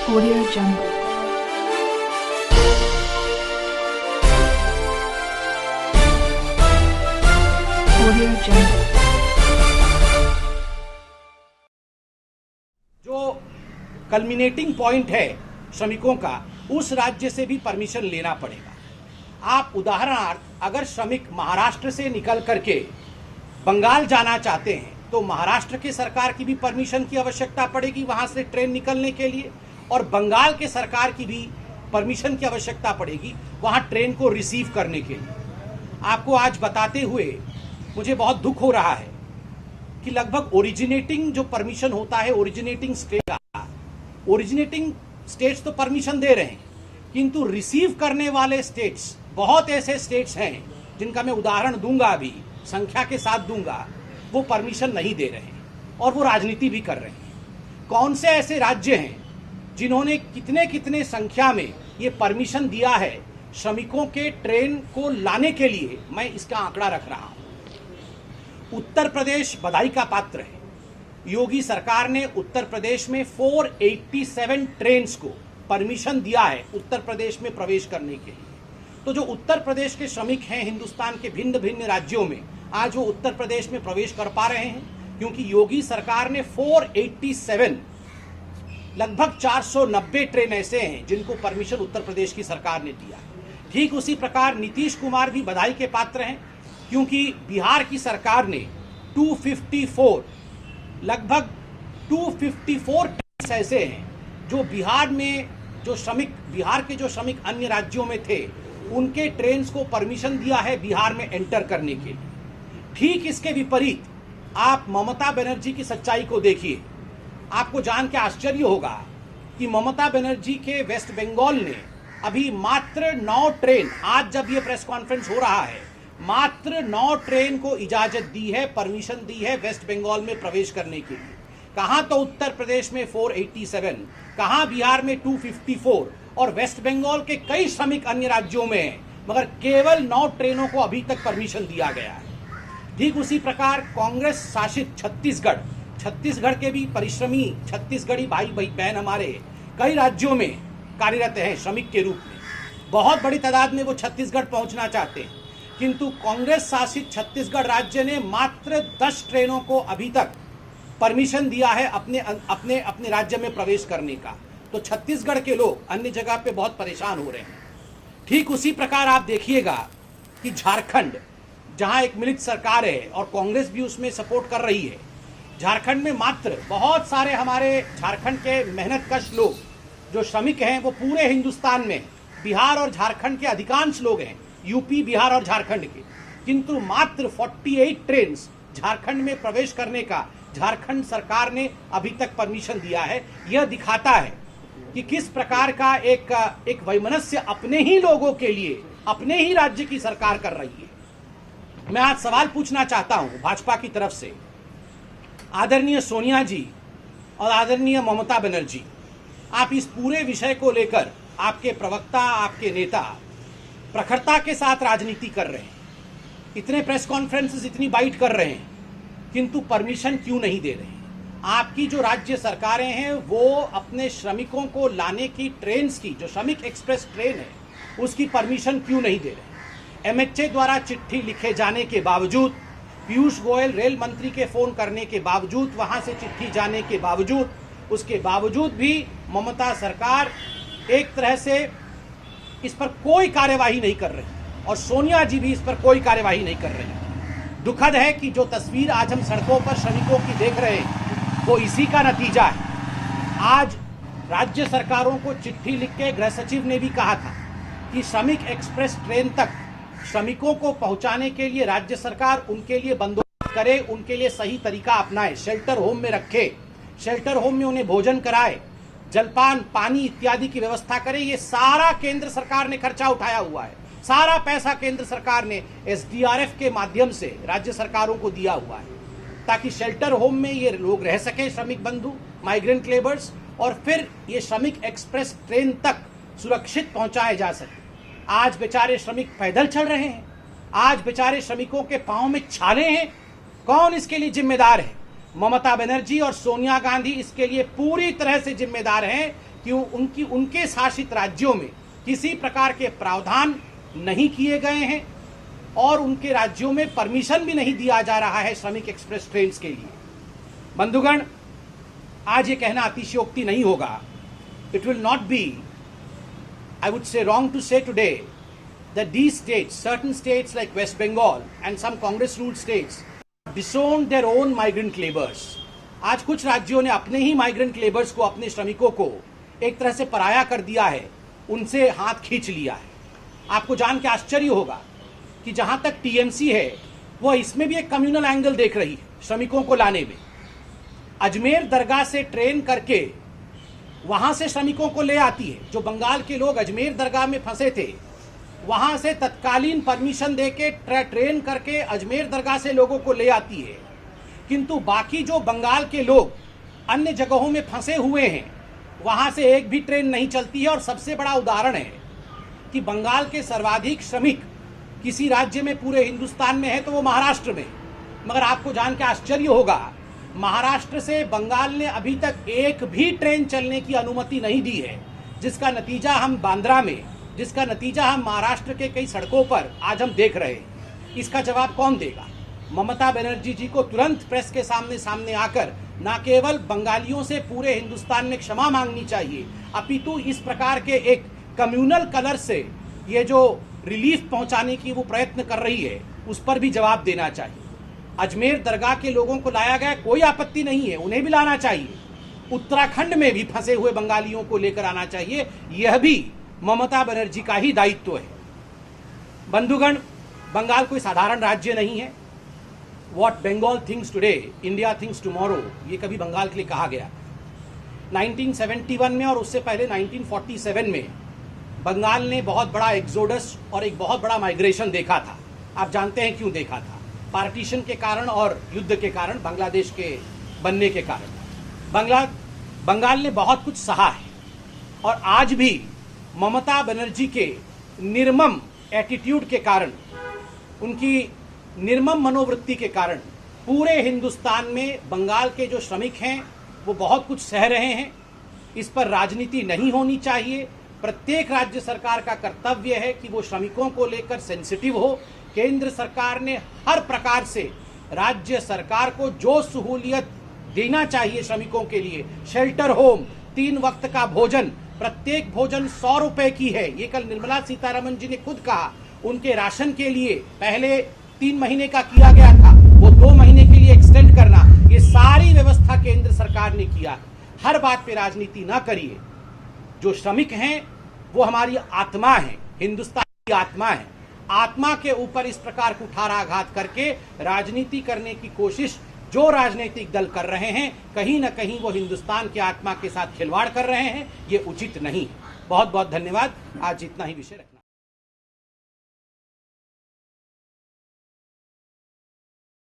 Audio Jungle. Audio Jungle. जो culminating point है श्रमिकों का, उस राज्य से भी परमिशन लेना पड़ेगा। आप उदाहरणार्थ अगर श्रमिक महाराष्ट्र से निकल करके बंगाल जाना चाहते हैं तो महाराष्ट्र की सरकार की भी परमिशन की आवश्यकता पड़ेगी वहां से ट्रेन निकलने के लिए, और बंगाल के सरकार की भी परमिशन की आवश्यकता पड़ेगी वहां ट्रेन को रिसीव करने के लिए। आपको आज बताते हुए मुझे बहुत दुख हो रहा है कि लगभग ओरिजिनेटिंग जो परमिशन होता है ओरिजिनेटिंग स्टेट्स तो परमिशन दे रहे हैं, किंतु रिसीव करने वाले स्टेट्स, बहुत ऐसे स्टेट्स हैं जिनका मैं उदाहरण दूंगा, अभी संख्या के साथ दूंगा, वो परमिशन नहीं दे रहे हैं और वो राजनीति भी कर रहे हैं। कौन से ऐसे राज्य हैं जिन्होंने कितने कितने संख्या में ये परमिशन दिया है श्रमिकों के ट्रेन को लाने के लिए, मैं इसका आंकड़ा रख रहा हूं। उत्तर प्रदेश बधाई का पात्र है। योगी सरकार ने उत्तर प्रदेश में 487 ट्रेन्स को परमिशन दिया है उत्तर प्रदेश में प्रवेश करने के लिए। तो जो उत्तर प्रदेश के श्रमिक हैं हिंदुस्तान के भिन्न भिन्न राज्यों में, आज वो उत्तर प्रदेश में प्रवेश कर पा रहे हैं क्योंकि योगी सरकार ने 487, लगभग 490 ट्रेन ऐसे हैं जिनको परमिशन उत्तर प्रदेश की सरकार ने दिया। ठीक उसी प्रकार नीतीश कुमार भी बधाई के पात्र हैं क्योंकि बिहार की सरकार ने 254, लगभग 254 ट्रेन ऐसे हैं जो बिहार में बिहार के जो श्रमिक अन्य राज्यों में थे उनके ट्रेन्स को परमिशन दिया है बिहार में एंटर करने के लिए। ठीक इसके विपरीत आप ममता बनर्जी की सच्चाई को देखिए। आपको जान के आश्चर्य होगा कि ममता बनर्जी के वेस्ट बंगाल ने अभी मात्र 9 ट्रेन, आज जब ये प्रेस कॉन्फ्रेंस हो रहा है, मात्र 9 ट्रेन को इजाजत दी है, परमिशन दी है वेस्ट बंगाल में प्रवेश करने के लिए। कहां तो उत्तर प्रदेश में 487, कहां बिहार में 254 और वेस्ट बंगाल के कई श्रमिक अन्य राज्यों में हैं, मगर केवल 9 ट्रेनों को अभी तक परमिशन दिया गया है। ठीक उसी प्रकार कांग्रेस शासित छत्तीसगढ़ के भी परिश्रमी छत्तीसगढ़ी भाई बहन हमारे कई राज्यों में कार्यरत हैं श्रमिक के रूप में। बहुत बड़ी तादाद में वो छत्तीसगढ़ पहुंचना चाहते हैं, किंतु कांग्रेस शासित छत्तीसगढ़ राज्य ने मात्र 10 ट्रेनों को अभी तक परमिशन दिया है अपने राज्य में प्रवेश करने का। तो छत्तीसगढ़ के लोग अन्य जगह पे बहुत परेशान हो रहे हैं। ठीक उसी प्रकार आप देखिएगा कि झारखंड, जहां एक मिलित सरकार है और कांग्रेस भी उसमें सपोर्ट कर रही है, झारखंड में मात्र बहुत सारे हमारे झारखंड के मेहनतकश लोग जो श्रमिक हैं वो पूरे हिंदुस्तान में, बिहार और झारखंड के अधिकांश लोग हैं, यूपी, बिहार और झारखंड के, किंतु मात्र 48 ट्रेन झारखंड में प्रवेश करने का झारखंड सरकार ने अभी तक परमिशन दिया है। यह दिखाता है कि किस प्रकार का एक वैमनस्य अपने ही लोगों के लिए अपने ही राज्य की सरकार कर रही है। मैं आज सवाल पूछना चाहता हूं भाजपा की तरफ से, आदरणीय सोनिया जी और आदरणीय ममता बनर्जी, आप इस पूरे विषय को लेकर आपके प्रवक्ता, आपके नेता प्रखरता के साथ राजनीति कर रहे हैं, इतने प्रेस कॉन्फ्रेंसेस, इतनी बाइट कर रहे हैं, किंतु परमिशन क्यों नहीं दे रहे हैं? आपकी जो राज्य सरकारें हैं वो अपने श्रमिकों को लाने की ट्रेन की, जो श्रमिक एक्सप्रेस ट्रेन है, उसकी परमिशन क्यों नहीं दे रहे? एमएचए द्वारा चिट्ठी लिखे जाने के बावजूद, पीयूष गोयल रेल मंत्री के फोन करने के बावजूद, वहां से चिट्ठी जाने के बावजूद, उसके बावजूद भी ममता सरकार एक तरह से इस पर कोई कार्यवाही नहीं कर रही और सोनिया जी भी इस पर कोई कार्यवाही नहीं कर रही। दुखद है कि जो तस्वीर आज हम सड़कों पर श्रमिकों की देख रहे हैं वो इसी का नतीजा है। आज राज्य सरकारों को चिट्ठी लिख के गृह सचिव ने भी कहा था कि श्रमिक एक्सप्रेस ट्रेन तक श्रमिकों को पहुंचाने के लिए राज्य सरकार उनके लिए बंदोबस्त करे, उनके लिए सही तरीका अपनाए, शेल्टर होम में रखे, शेल्टर होम में उन्हें भोजन कराए, जलपान, पानी इत्यादि की व्यवस्था करे। ये सारा केंद्र सरकार ने खर्चा उठाया हुआ है, सारा पैसा केंद्र सरकार ने एसडीआरएफ के माध्यम से राज्य सरकारों को दिया हुआ है ताकि शेल्टर होम में ये लोग रह सके, श्रमिक बंधु, माइग्रेंट लेबर्स, और फिर ये श्रमिक एक्सप्रेस ट्रेन तक सुरक्षित पहुंचाए जा सके। आज बेचारे श्रमिक पैदल चल रहे हैं, आज बेचारे श्रमिकों के पांव में छाले हैं। कौन इसके लिए जिम्मेदार है? ममता बनर्जी और सोनिया गांधी इसके लिए पूरी तरह से जिम्मेदार हैं कि उनके शासित राज्यों में किसी प्रकार के प्रावधान नहीं किए गए हैं और उनके राज्यों में परमिशन भी नहीं दिया जा रहा है श्रमिक एक्सप्रेस ट्रेन के लिए। बंधुगण, आज ये कहना अतिशयोक्ति नहीं होगा, it will not be, I would say, wrong to say today that these states, certain states like West Bengal and some Congress-ruled states, disowned their own migrant laborers. आज कुछ राज्यों ने अपने ही माइग्रेंट लेबर्स को, अपने श्रमिकों को एक तरह से पराया कर दिया है, उनसे हाथ खींच लिया है। आपको जान के आश्चर्य होगा कि जहां तक टीएमसी है वो इसमें भी एक कम्युनल एंगल देख रही है श्रमिकों को लाने में। अजमेर दरगाह से ट्रेन करके वहां से श्रमिकों को ले आती है। जो बंगाल के लोग अजमेर दरगाह में फंसे थे, वहां से तत्कालीन परमिशन देके ट्रेन करके अजमेर दरगाह से लोगों को ले आती है। किंतु बाकी जो बंगाल के लोग अन्य जगहों में फंसे हुए हैं, वहां से एक भी ट्रेन नहीं चलती है। और सबसे बड़ा उदाहरण है कि बंगाल के सर्वाधिक श्रमिक किसी राज्य में पूरे हिंदुस्तान में है तो वो महाराष्ट्र में। मगर आपको जान के आश्चर्य होगा, महाराष्ट्र से बंगाल ने अभी तक एक भी ट्रेन चलने की अनुमति नहीं दी है, जिसका नतीजा हम बांद्रा में, जिसका नतीजा हम महाराष्ट्र के कई सड़कों पर आज हम देख रहे हैं। इसका जवाब कौन देगा? ममता बनर्जी जी को तुरंत प्रेस के सामने आकर न केवल बंगालियों से पूरे हिंदुस्तान में क्षमा मांगनी चाहिए, अपितु इस प्रकार के एक कम्युनल कलर से ये जो रिलीफ पहुंचाने की वो प्रयत्न कर रही है, उस पर भी जवाब देना चाहिए। अजमेर दरगाह के लोगों को लाया गया, कोई आपत्ति नहीं है, उन्हें भी लाना चाहिए। उत्तराखंड में भी फंसे हुए बंगालियों को लेकर आना चाहिए, यह भी ममता बनर्जी का ही दायित्व है। बंधुगण, बंगाल कोई साधारण राज्य नहीं है। What Bengal thinks today, India thinks tomorrow, ये कभी बंगाल के लिए कहा गया। 1971 में और उससे पहले 1947 में बंगाल ने बहुत बड़ा एक्सोडस और एक बहुत बड़ा माइग्रेशन देखा था। आप जानते हैं क्यों देखा था? पार्टीशन के कारण और युद्ध के कारण, बांग्लादेश के बनने के कारण। बंगाल ने बहुत कुछ सहा है और आज भी ममता बनर्जी के निर्मम एटीट्यूड के कारण, उनकी निर्मम मनोवृत्ति के कारण पूरे हिंदुस्तान में बंगाल के जो श्रमिक हैं वो बहुत कुछ सह रहे हैं। इस पर राजनीति नहीं होनी चाहिए। प्रत्येक राज्य सरकार का कर्तव्य है कि वो श्रमिकों को लेकर सेंसिटिव हो। केंद्र सरकार ने हर प्रकार से राज्य सरकार को जो सहूलियत देना चाहिए श्रमिकों के लिए, शेल्टर होम, 3 वक्त का भोजन, प्रत्येक भोजन 100 रुपए की है, ये कल निर्मला सीतारमण जी ने खुद कहा। उनके राशन के लिए पहले 3 महीने का किया गया था, वो 2 महीने के लिए एक्सटेंड करना, ये सारी व्यवस्था केंद्र सरकार ने किया। हर बात पे राजनीति ना करिए। जो श्रमिक हैं वो हमारी आत्मा है, हिंदुस्तान की आत्मा है। आत्मा के ऊपर इस प्रकार कुठाराघात करके राजनीति करने की कोशिश जो राजनीतिक दल कर रहे हैं, कहीं ना कहीं वो हिंदुस्तान की आत्मा के साथ खिलवाड़ कर रहे हैं। ये उचित नहीं है। बहुत बहुत धन्यवाद। आज इतना ही विषय रखें।